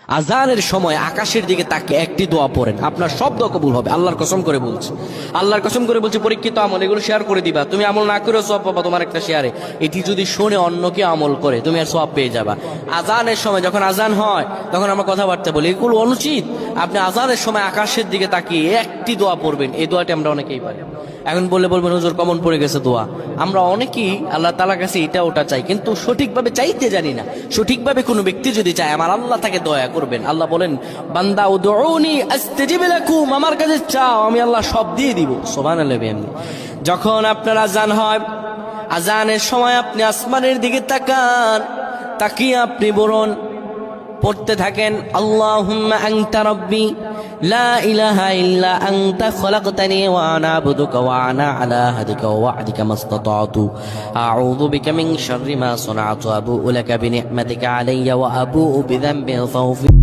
আজানের সময় আকাশের দিকে তাকিয়ে একটি দোয়া পড়েন, আপনার সব দোয়া কবুল হবে। আল্লাহর কসম করে বলছি, আল্লাহর কসম করে বলছি, পরীক্ষিত আমল এগুলো শেয়ার করে দিবা। তুমি আমল না করেও সওয়াব পাবা তোমার একটা শেয়ারে। এটি যদি শুনে অন্য কেউ আমল করে তুমি আর সওয়াব পেয়ে যাবা। আজানের সময় যখন আজান হয় তখন আমরা কথাবার্তা বলি, এগুলো অনুচিত। আপনি আজানের সময় আকাশের দিকে তাকিয়ে একটি দোয়া পড়বেন। এই দোয়াটি আমরা অনেকেই পারি। এখন বলবেন হুজুর কমন পড়ে গেছে দোয়া। আমরা অনেকেই আল্লাহ তাআলার কাছে এটা ওটা চাই, কিন্তু সঠিকভাবে চাইতে জানি না। সঠিকভাবে কোনো ব্যক্তি যদি চায় আমার আল্লাহ তাকে দয়া করবেন। আল্লাহ বলেন, বান্দা উদউনি আস্তাজিব লাকুম, আমার কাছে চাও আমি আল্লাহ সব দিয়ে দিব। সুবহানাল্লাহ। যখন আপনার আজান হয়, আজানের সময় আপনি আসমানের দিকে তাকান, তাকিয়ে আপনি বলুন, পড়তে থাকেন, আল্লাহুম্মা আনতা রাব্বি লা ইলাহা ইল্লা আনতা খলাকতানি ওয়া আনা আবদুকা ওয়া আনা আলা আহদিকা ওয়া ওয়া'দিকা মাসতাতা'তু আউযু বিকা মিন শাররি মা সানা'তু আবু'ু লাকা বিনি'মাতিকা আলাইয়া ওয়া আবু'ু বিযানবি ফাগফির।